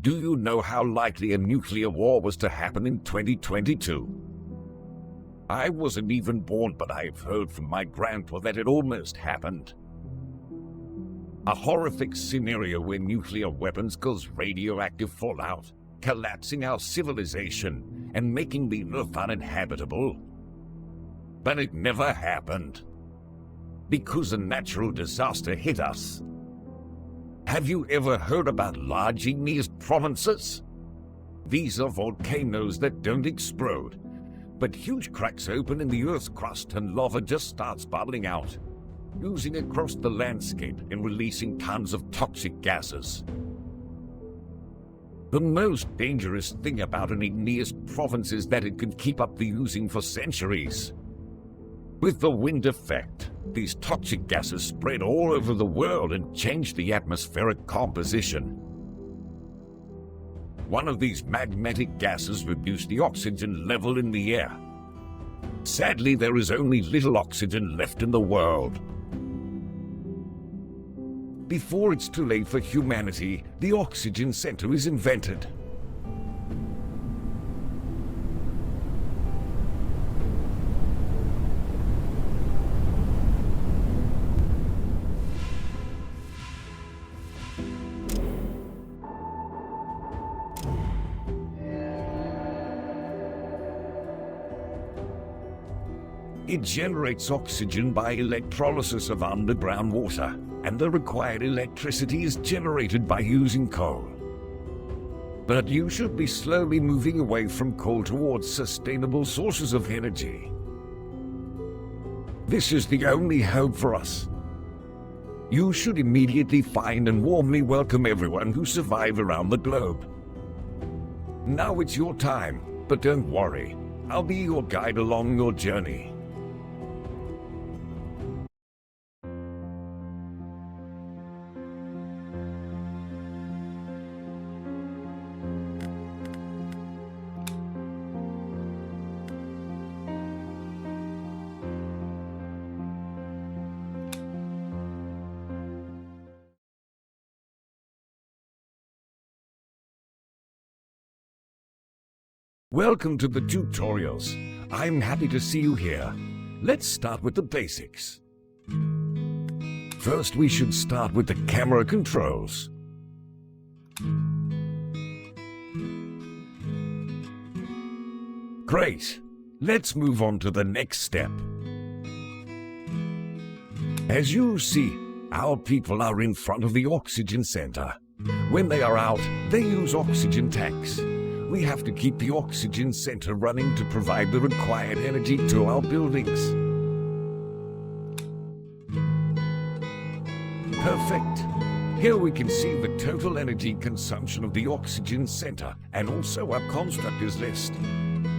Do you know how likely a nuclear war was to happen in 2022? I wasn't even born, but I've heard from my grandpa that it almost happened. A horrific scenario where nuclear weapons cause radioactive fallout, collapsing our civilization and making the Earth uninhabitable. But it never happened, because a natural disaster hit us. Have you ever heard about large igneous provinces? These are volcanoes that don't explode, but huge cracks open in the Earth's crust and lava just starts bubbling out, oozing across the landscape and releasing tons of toxic gases. The most dangerous thing about an igneous province is that it can keep up the oozing for centuries. With the wind effect, these toxic gases spread all over the world and change the atmospheric composition. One of these magmatic gases reduced the oxygen level in the air. Sadly, there is only little oxygen left in the world. Before it's too late for humanity, the oxygen center is invented. It generates oxygen by electrolysis of underground water, and the required electricity is generated by using coal. But you should be slowly moving away from coal towards sustainable sources of energy. This is the only hope for us. You should immediately find and warmly welcome everyone who survived around the globe. Now it's your time, but don't worry, I'll be your guide along your journey. Welcome to the tutorials. I'm happy to see you here. Let's start with the basics. First, we should start with the camera controls. Great. Let's move on to the next step. As you see, our people are in front of the oxygen center. When they are out, they use oxygen tanks. We have to keep the oxygen center running to provide the required energy to our buildings. Perfect. Here we can see the total energy consumption of the oxygen center and also our constructors list.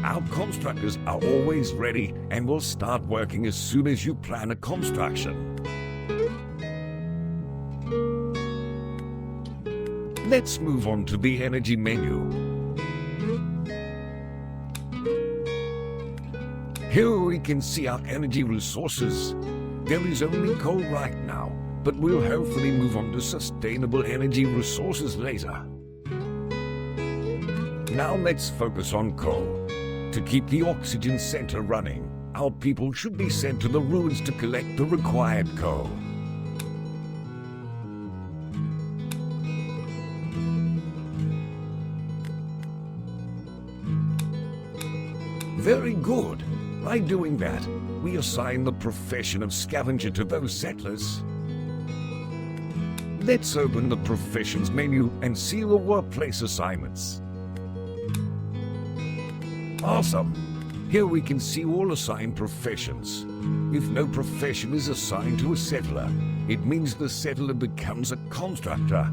Our constructors are always ready and will start working as soon as you plan a construction. Let's move on to the energy menu. Here we can see our energy resources. There is only coal right now, but we'll hopefully move on to sustainable energy resources later. Now let's focus on coal. To keep the oxygen center running, our people should be sent to the ruins to collect the required coal. Very good. By doing that, we assign the profession of scavenger to those settlers. Let's open the professions menu and see the workplace assignments. Awesome! Here we can see all assigned professions. If no profession is assigned to a settler, it means the settler becomes a constructor.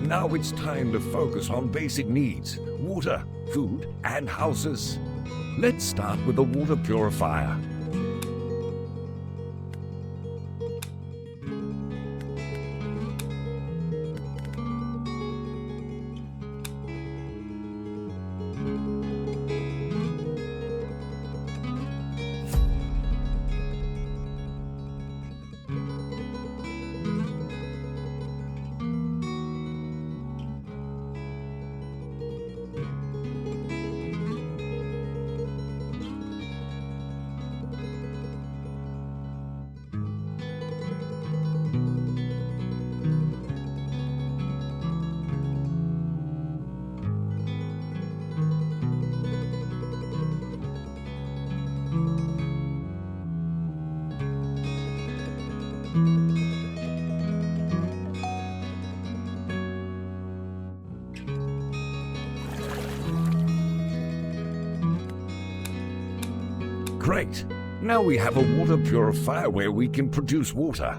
Now it's time to focus on basic needs: water, food, and houses. Let's start with the water purifier. Great! Now we have a water purifier where we can produce water.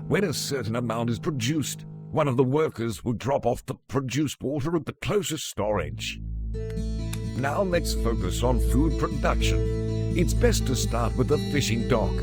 When a certain amount is produced, one of the workers will drop off the produced water at the closest storage. Now let's focus on food production. It's best to start with the fishing dock.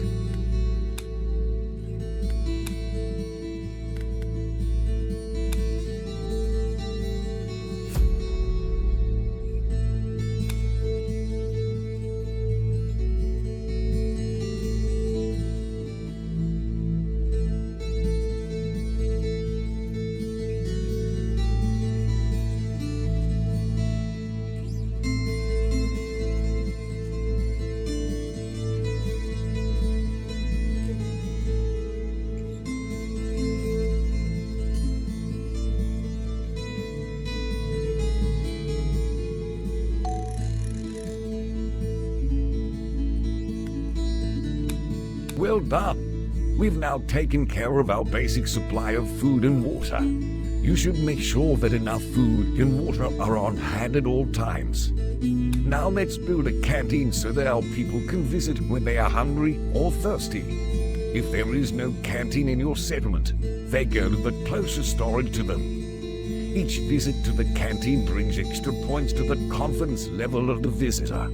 Well done! We've now taken care of our basic supply of food and water. You should make sure that enough food and water are on hand at all times. Now let's build a canteen so that our people can visit when they are hungry or thirsty. If there is no canteen in your settlement, they go to the closest storage to them. Each visit to the canteen brings extra points to the confidence level of the visitor.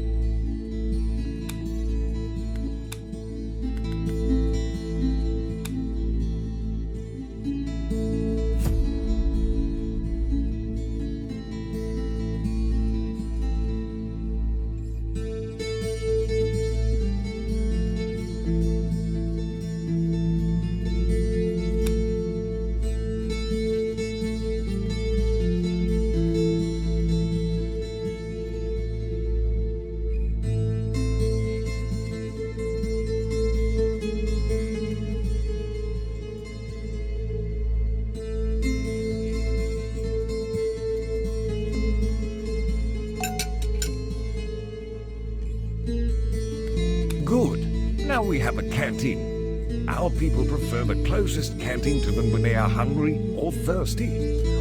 Good. Now we have a canteen. Our people prefer the closest canteen to them when they are hungry or thirsty.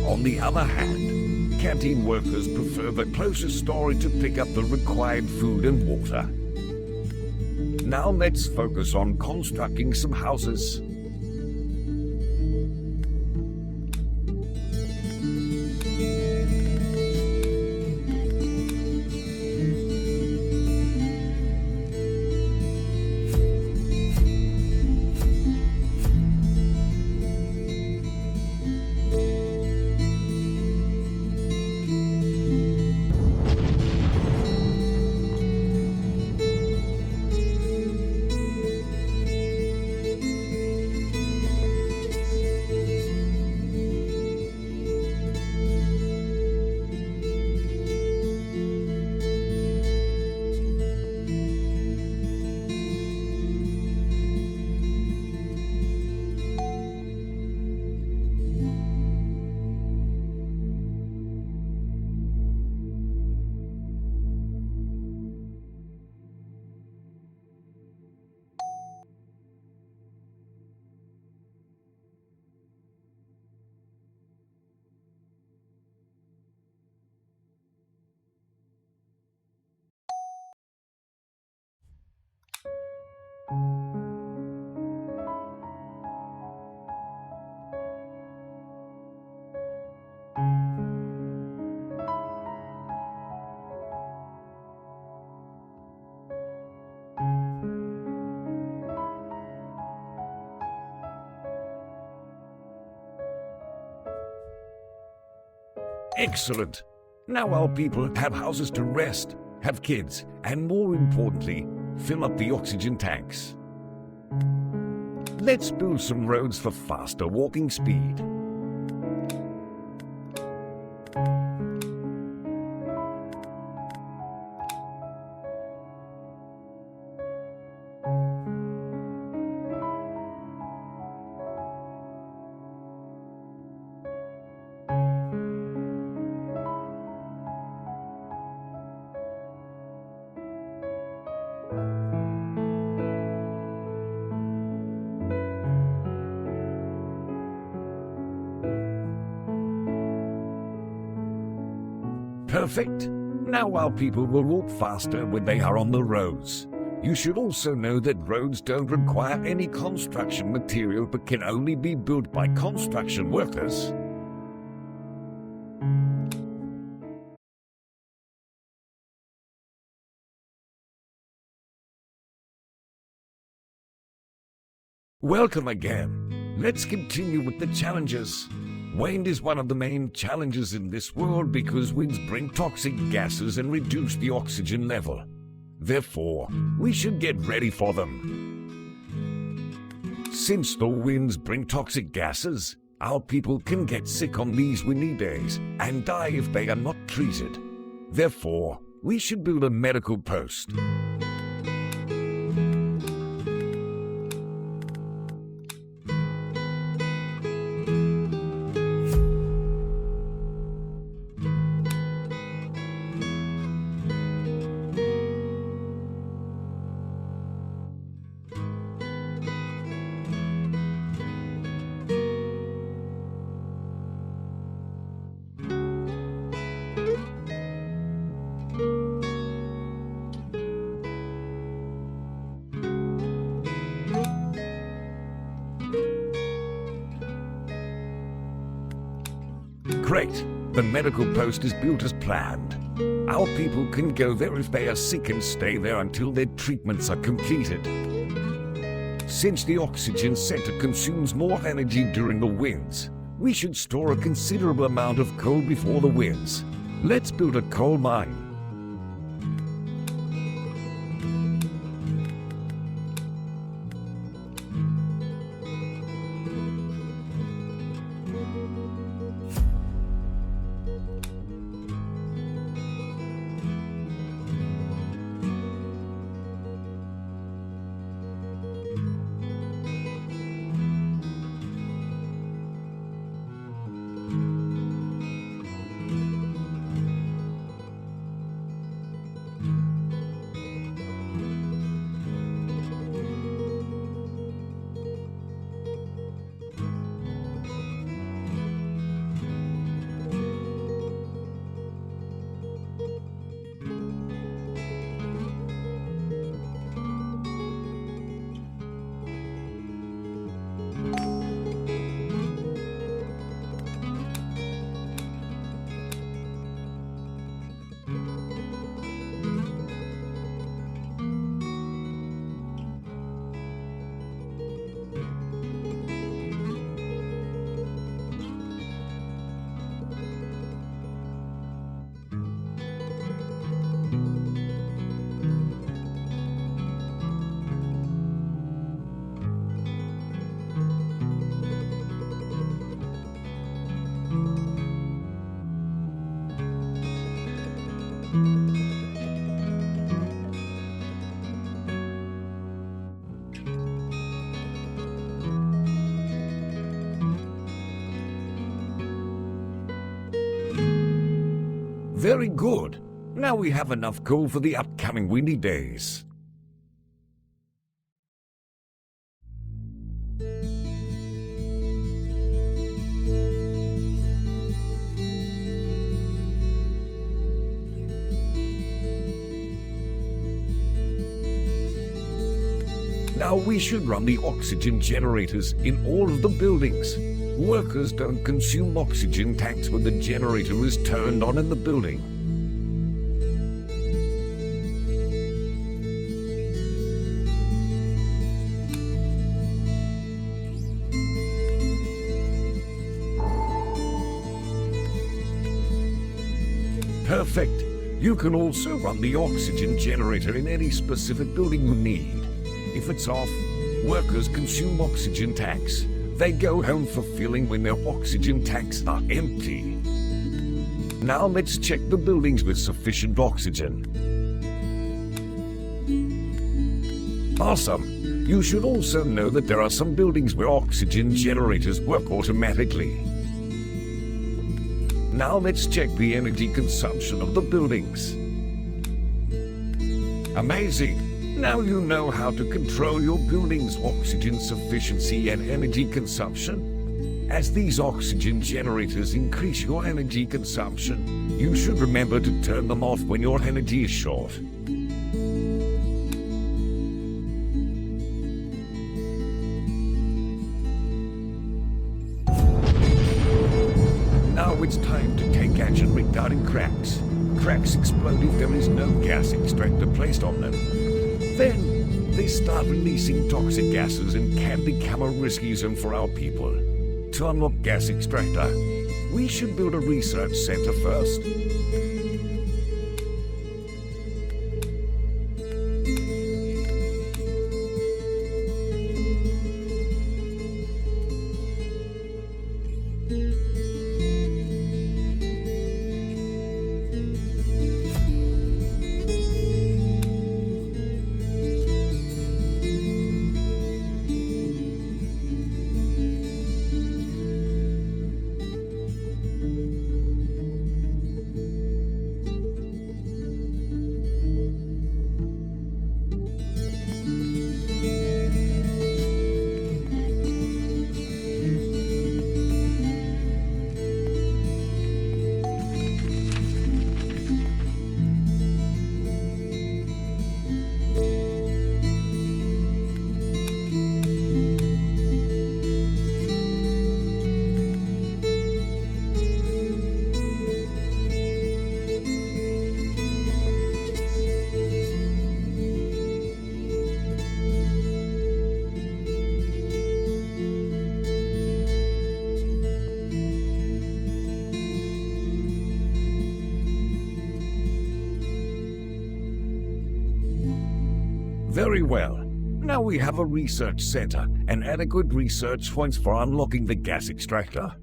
On the other hand, canteen workers prefer the closest storage to pick up the required food and water. Now let's focus on constructing some houses. Excellent. Now our people have houses to rest, have kids, and more importantly, fill up the oxygen tanks. Let's build some roads for faster walking speed. Perfect. Now our people will walk faster when they are on the roads. You should also know that roads don't require any construction material but can only be built by construction workers. Welcome again. Let's continue with the challenges. Wind is one of the main challenges in this world because winds bring toxic gases and reduce the oxygen level. Therefore, we should get ready for them. Since the winds bring toxic gases, our people can get sick on these windy days and die if they are not treated. Therefore, we should build a medical post. Great! The medical post is built as planned. Our people can go there if they are sick and stay there until their treatments are completed. Since the oxygen center consumes more energy during the winds, we should store a considerable amount of coal before the winds. Let's build a coal mine. Very good. Now we have enough coal for the upcoming windy days. Now we should run the oxygen generators in all of the buildings. Workers don't consume oxygen tanks when the generator is turned on in the building. Perfect. You can also run the oxygen generator in any specific building you need. If it's off, workers consume oxygen tanks. They go home for filling when their oxygen tanks are empty. Now let's check the buildings with sufficient oxygen. Awesome! You should also know that there are some buildings where oxygen generators work automatically. Now let's check the energy consumption of the buildings. Amazing! Now you know how to control your building's oxygen sufficiency and energy consumption. As these oxygen generators increase your energy consumption, you should remember to turn them off when your energy is short. regarding cracks. Cracks explode if there is no gas extractor placed on them. Then they start releasing toxic gases and can become a risky zone for our people. To unlock gas extractor, we should build a research center first. Very well. Now we have a research center and adequate research points for unlocking the gas extractor.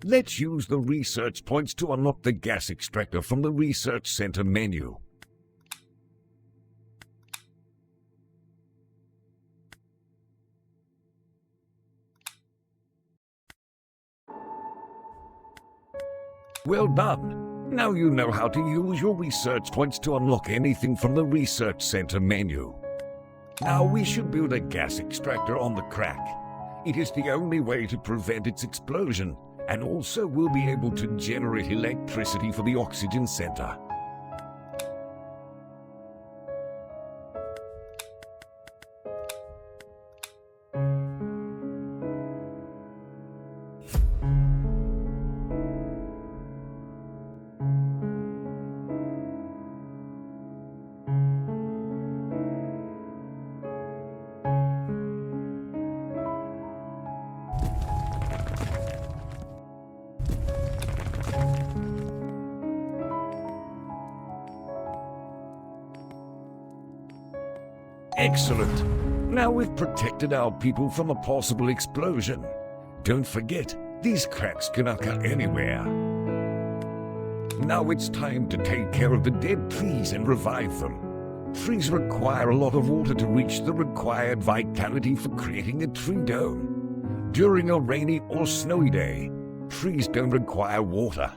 Let's use the research points to unlock the gas extractor from the research center menu. Well done. Now you know how to use your research points to unlock anything from the research center menu. Now we should build a gas extractor on the crack. It is the only way to prevent its explosion, and also will be able to generate electricity for the oxygen center. Excellent. Now we've protected our people from a possible explosion. Don't forget, these cracks can occur anywhere. Now it's time to take care of the dead trees and revive them. Trees require a lot of water to reach the required vitality for creating a tree dome. During a rainy or snowy day, trees don't require water.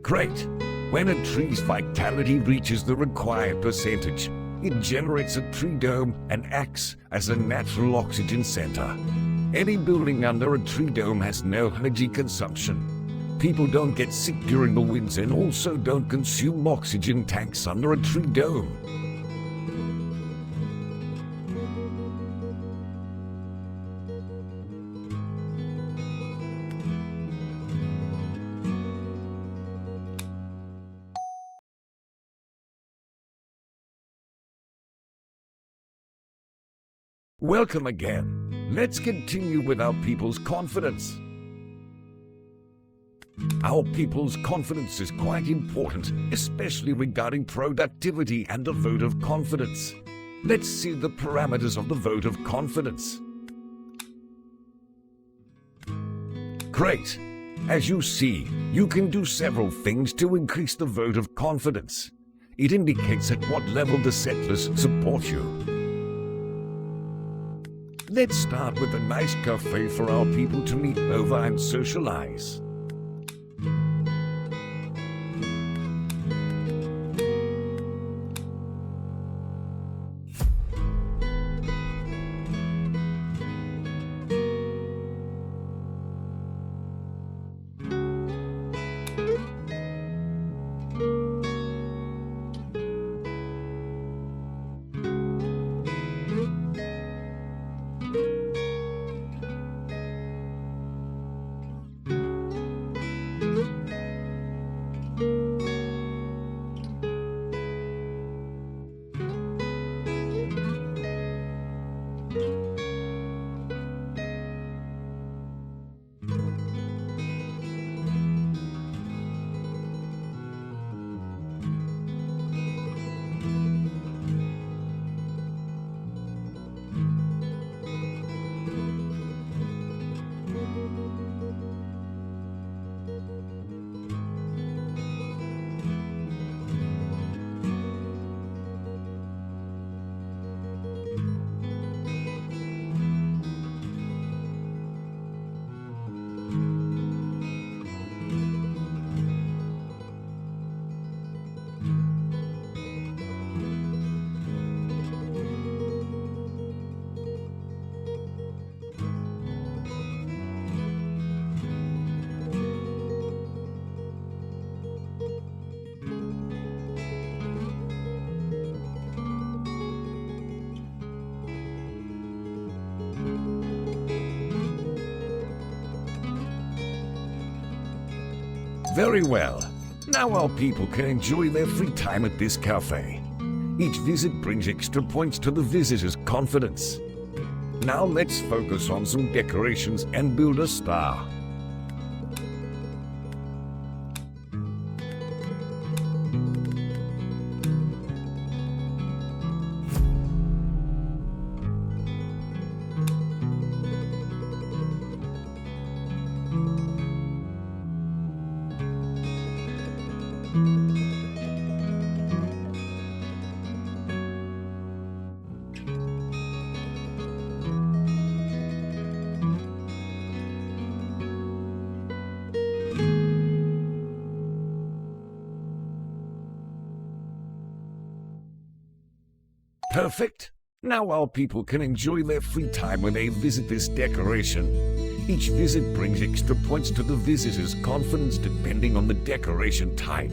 Great. When a tree's vitality reaches the required percentage, it generates a tree dome and acts as a natural oxygen center. Any building under a tree dome has no energy consumption. People don't get sick during the winter and also don't consume oxygen tanks under a tree dome. Welcome again. Let's continue with our people's confidence. Our people's confidence is quite important, especially regarding productivity and the vote of confidence. Let's see the parameters of the vote of confidence. Great. As you see, you can do several things to increase the vote of confidence. It indicates at what level the settlers support you. Let's start with a nice cafe for our people to meet over and socialize. Very well. Now our people can enjoy their free time at this cafe. Each visit brings extra points to the visitor's confidence. Now let's focus on some decorations and build a star. Perfect. Now our people can enjoy their free time when they visit this decoration. Each visit brings extra points to the visitor's confidence depending on the decoration type.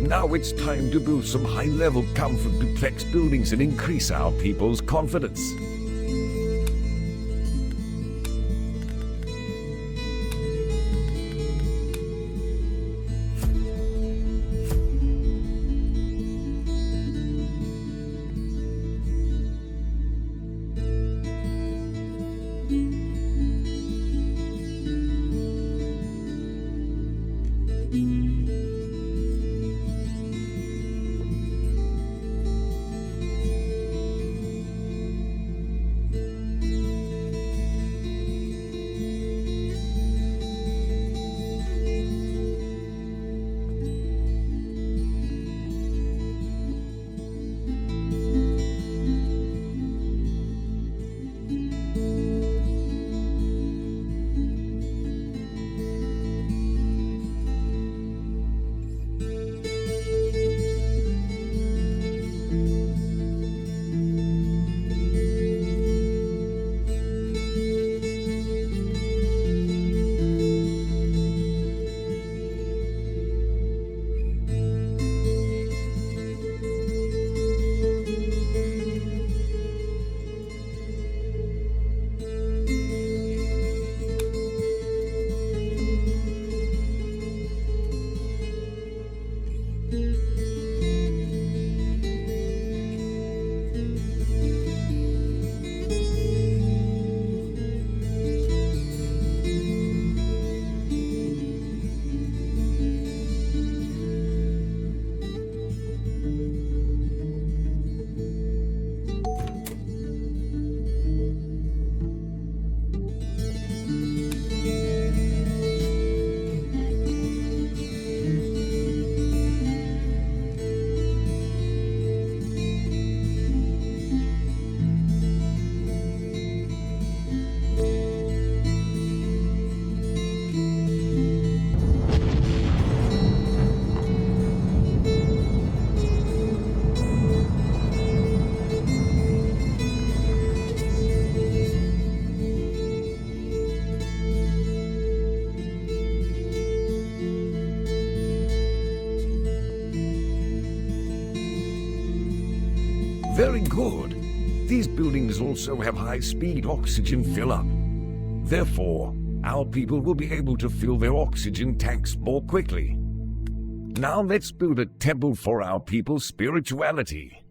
Now it's time to build some high-level comfort duplex buildings and increase our people's confidence. Very good. These buildings also have high-speed oxygen fill-up. Therefore, our people will be able to fill their oxygen tanks more quickly. Now let's build a temple for our people's spirituality.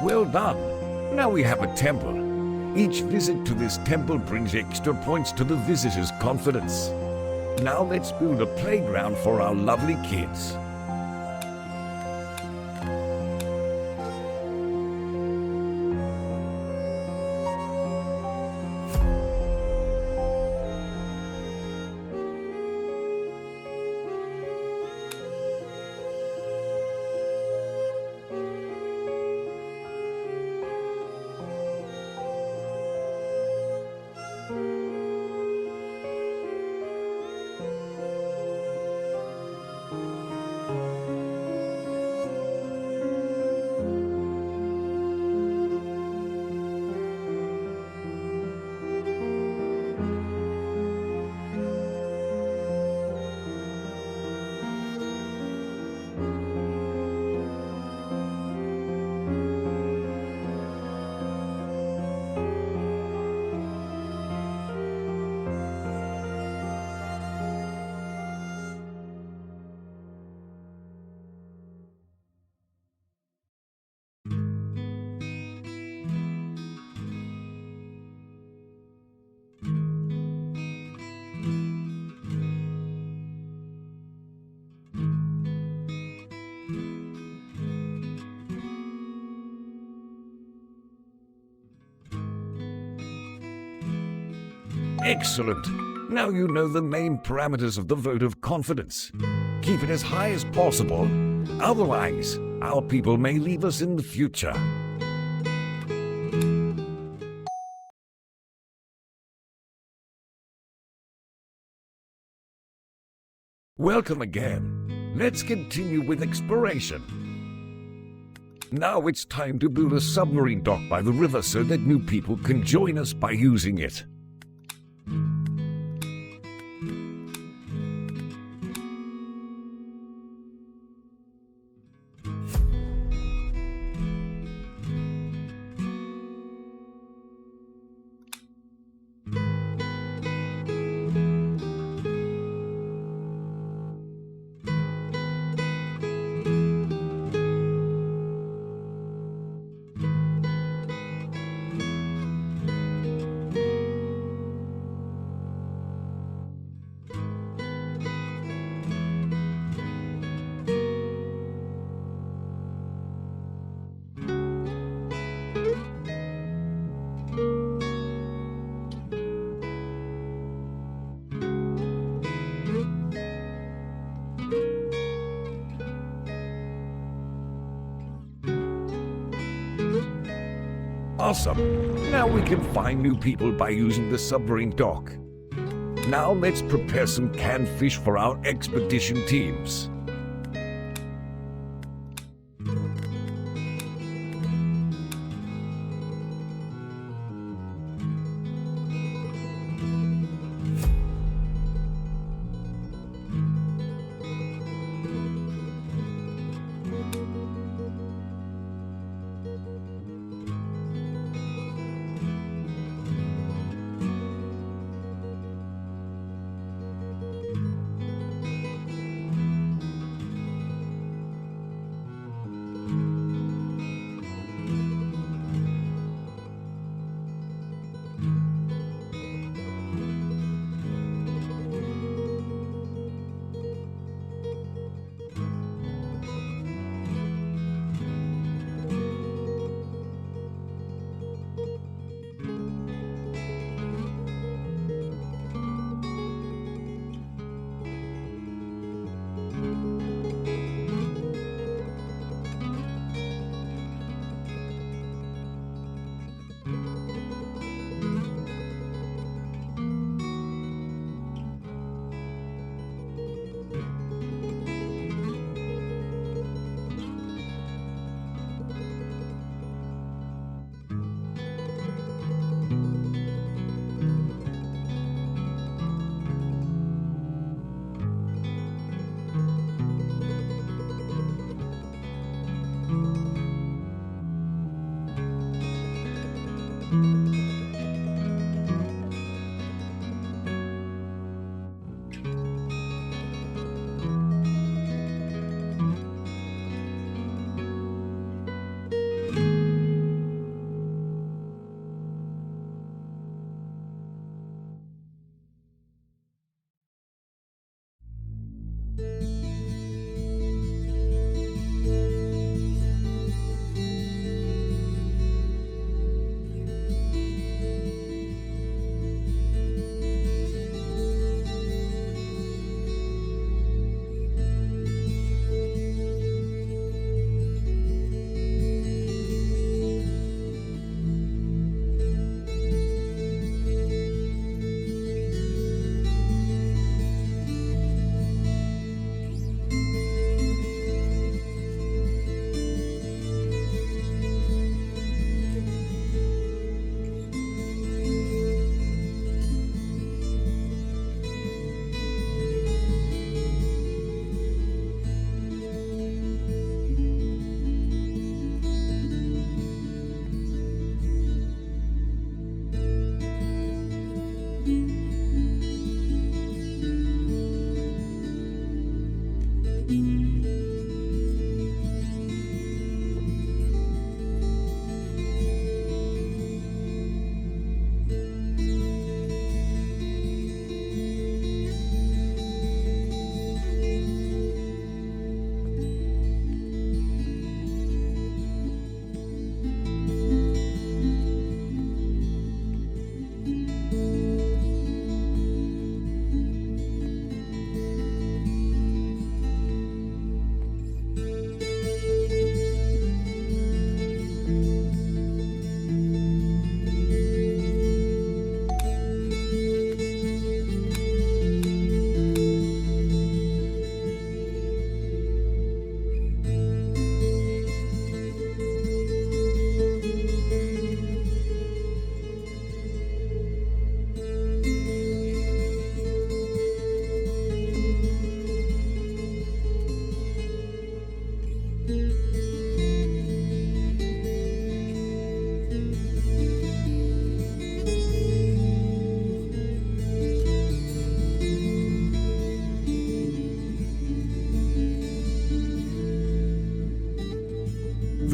Well done. Now we have a temple. Each visit to this temple brings extra points to the visitor's confidence. Now let's build a playground for our lovely kids. Excellent. Now you know the main parameters of the vote of confidence. Keep it as high as possible. Otherwise, our people may leave us in the future. Welcome again. Let's continue with exploration. Now it's time to build a submarine dock by the river so that new people can join us by using it. Awesome! Now we can find new people by using the submarine dock. Now let's prepare some canned fish for our expedition teams.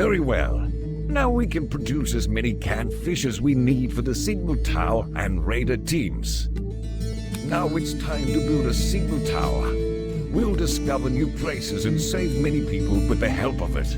Very well. Now we can produce as many canned fish as we need for the signal tower and raider teams. Now it's time to build a signal tower. We'll discover new places and save many people with the help of it.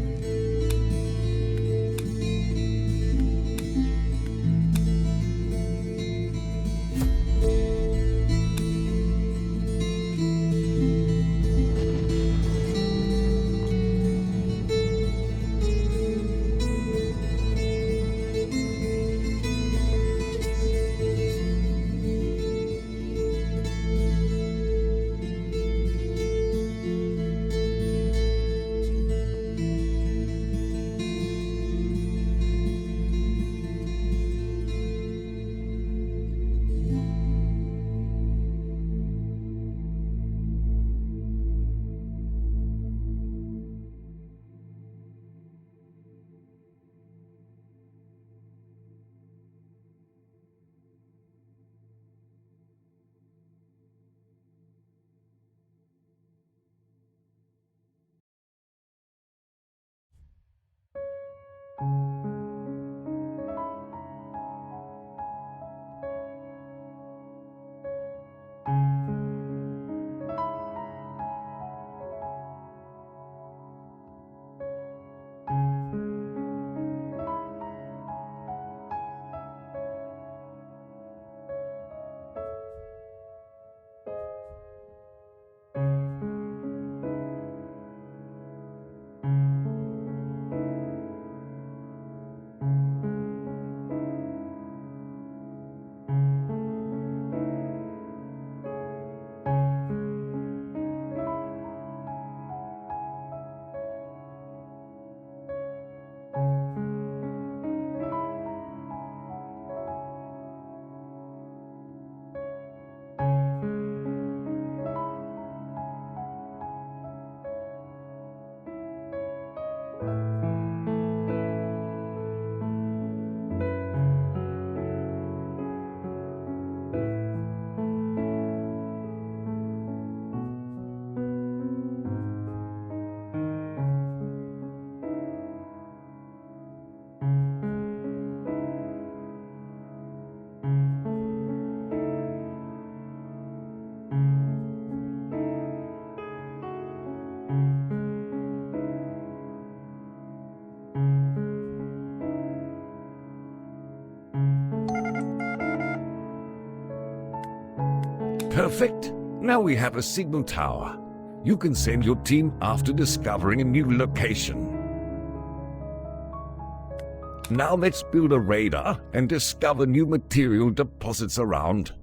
Perfect. Now we have a signal tower. You can send your team after discovering a new location. Now let's build a radar and discover new material deposits around.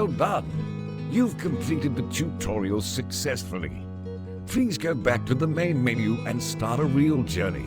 Well done. You've completed the tutorial successfully. Please go back to the main menu and start a real journey.